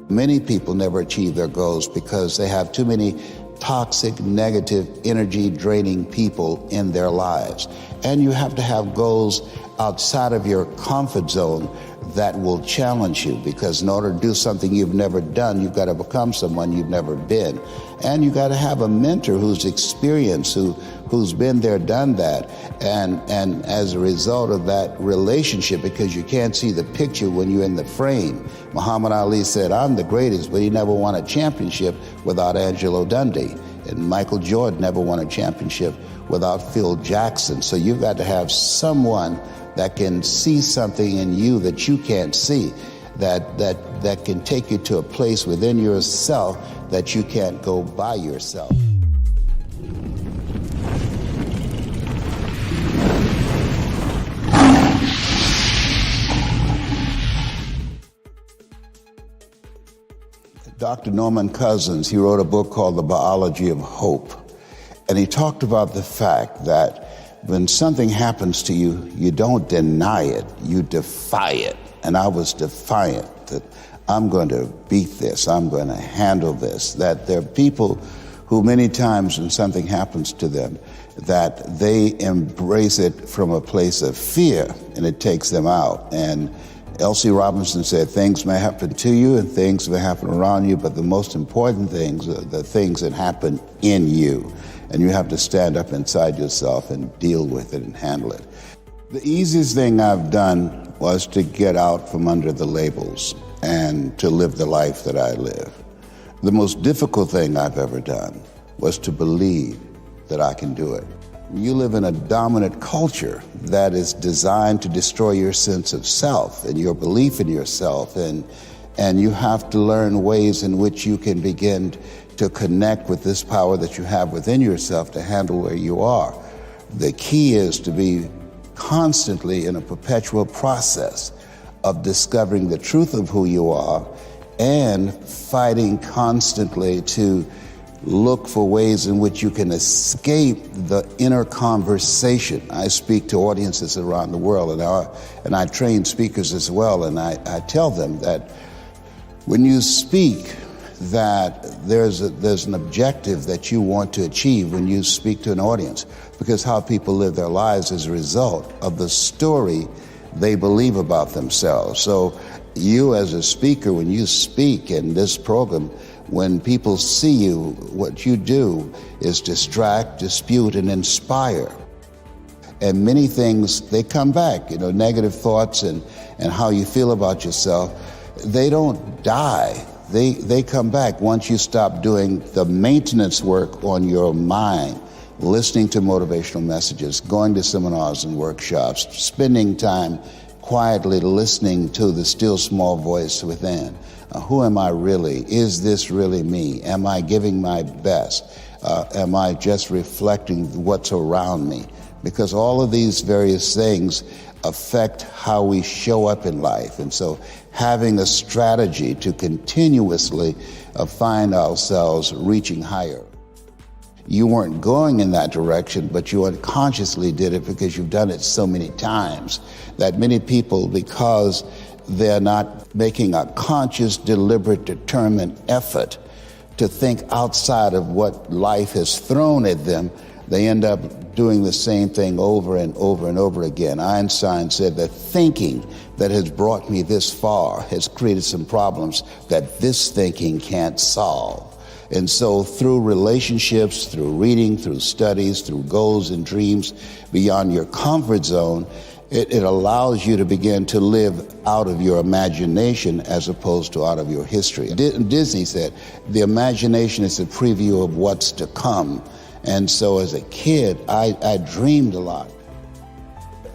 Many people never achieve their goals because they have too many toxic, negative, energy-draining people in their lives. And you have to have goals outside of your comfort zone that will challenge you, because in order to do something you've never done, you've got to become someone you've never been. And you got to have a mentor who's experienced, who's been there, done that. And as a result of that relationship, because you can't see the picture when you're in the frame. Muhammad Ali said, "I'm the greatest," but he never won a championship without Angelo Dundee. And Michael Jordan never won a championship without Phil Jackson. So you've got to have someone that can see something in you that you can't see, that can take you to a place within yourself that you can't go by yourself. Dr. Norman Cousins, he wrote a book called The Biology of Hope. And he talked about the fact that when something happens to you, you don't deny it, you defy it. And I was defiant that I'm going to beat this, I'm going to handle this. That there are people who many times when something happens to them, that they embrace it from a place of fear and it takes them out. And L.C. Robinson said, things may happen to you and things may happen around you, but the most important things are the things that happen in you. And you have to stand up inside yourself and deal with it and handle it. The easiest thing I've done was to get out from under the labels and to live the life that I live. The most difficult thing I've ever done was to believe that I can do it. You live in a dominant culture that is designed to destroy your sense of self and your belief in yourself, and you have to learn ways in which you can begin to connect with this power that you have within yourself to handle where you are. The key is to be constantly in a perpetual process of discovering the truth of who you are and fighting constantly to look for ways in which you can escape the inner conversation. I speak to audiences around the world, and I train speakers as well, and I tell them that when you speak, that there's an objective that you want to achieve when you speak to an audience, because how people live their lives is a result of the story they believe about themselves. So you as a speaker, when you speak in this program, when people see you, what you do is distract, dispute, and inspire. And many things, they come back, negative thoughts and how you feel about yourself, they don't die. They come back once you stop doing the maintenance work on your mind, listening to motivational messages, going to seminars and workshops, spending time quietly listening to the still small voice within. Who am I really? Is this really me? Am I giving my best? Am I just reflecting what's around me? Because all of these various things affect how we show up in life. And so having a strategy to continuously find ourselves reaching higher. You weren't going in that direction, but you unconsciously did it because you've done it so many times that many people, because they're not making a conscious, deliberate, determined effort to think outside of what life has thrown at them, they end up doing the same thing over and over and over again. Einstein said that thinking that has brought me this far has created some problems that this thinking can't solve. And so through relationships, through reading, through studies, through goals and dreams beyond your comfort zone, it allows you to begin to live out of your imagination as opposed to out of your history. Disney said, the imagination is a preview of what's to come. And so as a kid, I dreamed a lot.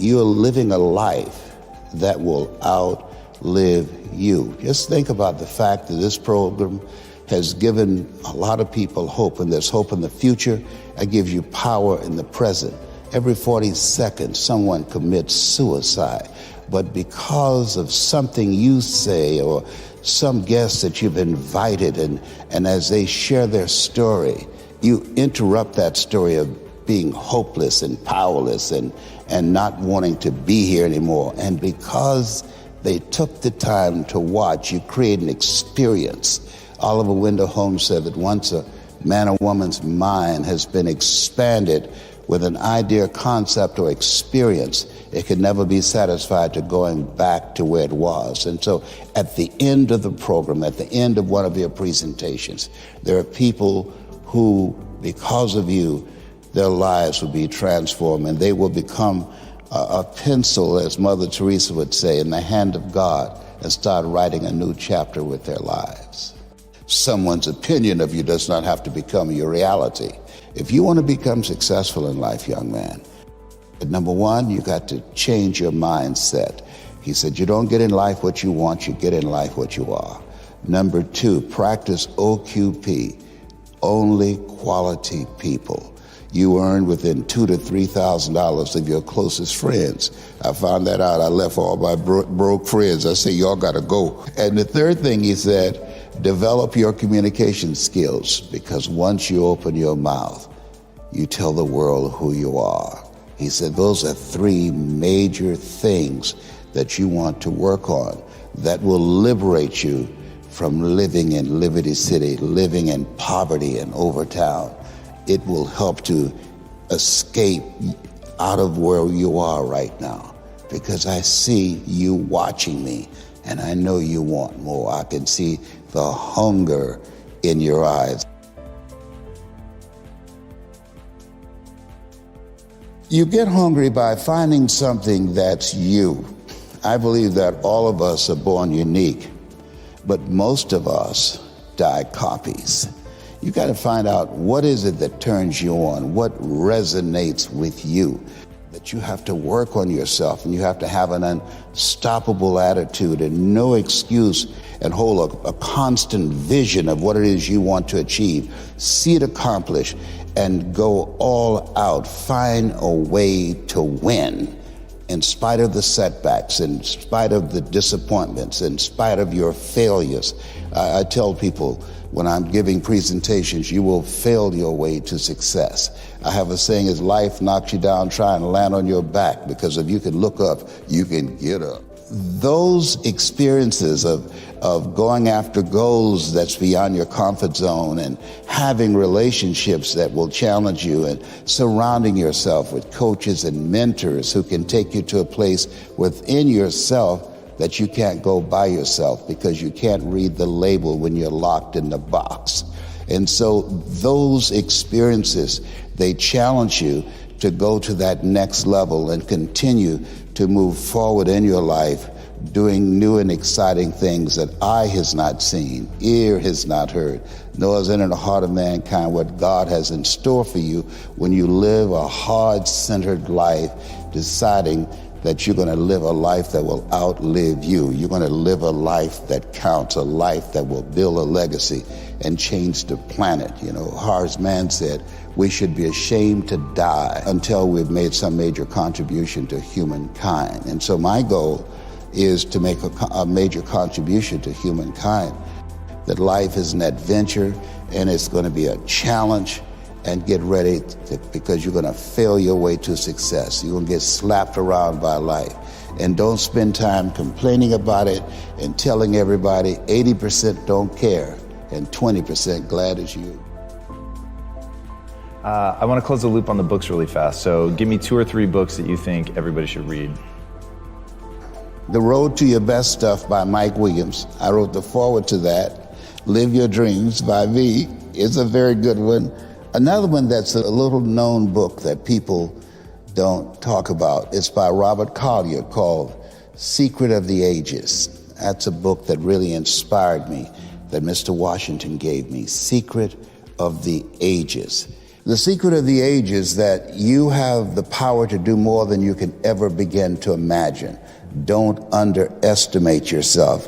You're living a life that will outlive you. Just think about the fact that this program has given a lot of people hope, and there's hope in the future. It gives you power in the present. Every 40 seconds, someone commits suicide. But because of something you say or some guest that you've invited, and as they share their story, you interrupt that story of being hopeless and powerless and not wanting to be here anymore. And because They took the time to watch you create an experience. Oliver Wendell Holmes said that once a man or woman's mind has been expanded with an idea, concept, or experience, it can never be satisfied to going back to where it was. And so at the end of the program, at the end of one of your presentations, there are people who, because of you, their lives will be transformed, and they will become a pencil, as Mother Teresa would say, in the hand of God, and start writing a new chapter with their lives. Someone's opinion of you does not have to become your reality. If you want to become successful in life, young man, number one, you got to change your mindset. He said, you don't get in life what you want, you get in life what you are. Number two, practice OQP, only quality people. You earn within $2,000 to $3,000 of your closest friends. I found that out. I left all my broke friends. I said, y'all got to go. And the third thing he said, develop your communication skills, because once you open your mouth, you tell the world who you are. He said, those are three major things that you want to work on that will liberate you from living in Liberty City, living in poverty in Overtown. It will help to escape out of where you are right now, because I see you watching me and I know you want more. I can see the hunger in your eyes. You get hungry by finding something that's you. I believe that all of us are born unique, but most of us die copies. You got to find out what is it that turns you on, what resonates with you, that you have to work on yourself, and you have to have an unstoppable attitude and no excuse, and hold a constant vision of what it is you want to achieve, see it accomplished, and go all out. Find a way to win in spite of the setbacks, in spite of the disappointments, in spite of your failures. I tell people, when I'm giving presentations, you will fail your way to success. I have a saying, is life knocks you down, try and land on your back, because if you can look up, you can get up. Those experiences of going after goals that's beyond your comfort zone, and having relationships that will challenge you, and surrounding yourself with coaches and mentors who can take you to a place within yourself that you can't go by yourself, because you can't read the label when you're locked in the box. And so those experiences, they challenge you to go to that next level and continue to move forward in your life, doing new and exciting things that eye has not seen, ear has not heard, nor has entered the heart of mankind what God has in store for you when you live a heart-centered life, deciding that you're going to live a life that will outlive you. You're going to live a life that counts, a life that will build a legacy and change the planet. You know, Horace Mann said, we should be ashamed to die until we've made some major contribution to humankind. And so my goal is to make a major contribution to humankind, that life is an adventure and it's going to be a challenge. And get ready because you're going to fail your way to success. You're going to get slapped around by life. And don't spend time complaining about it and telling everybody 80% don't care and 20% glad as you. I want to close the loop on the books really fast. So give me 2 or 3 books that you think everybody should read. The Road to Your Best Stuff by Mike Williams. I wrote the foreword to that. Live Your Dreams by me is a very good one. Another one that's a little known book that people don't talk about, it's by Robert Collier, called Secret of the Ages. That's a book that really inspired me, that Mr. Washington gave me, Secret of the Ages. The secret of the ages is that you have the power to do more than you can ever begin to imagine. Don't underestimate yourself.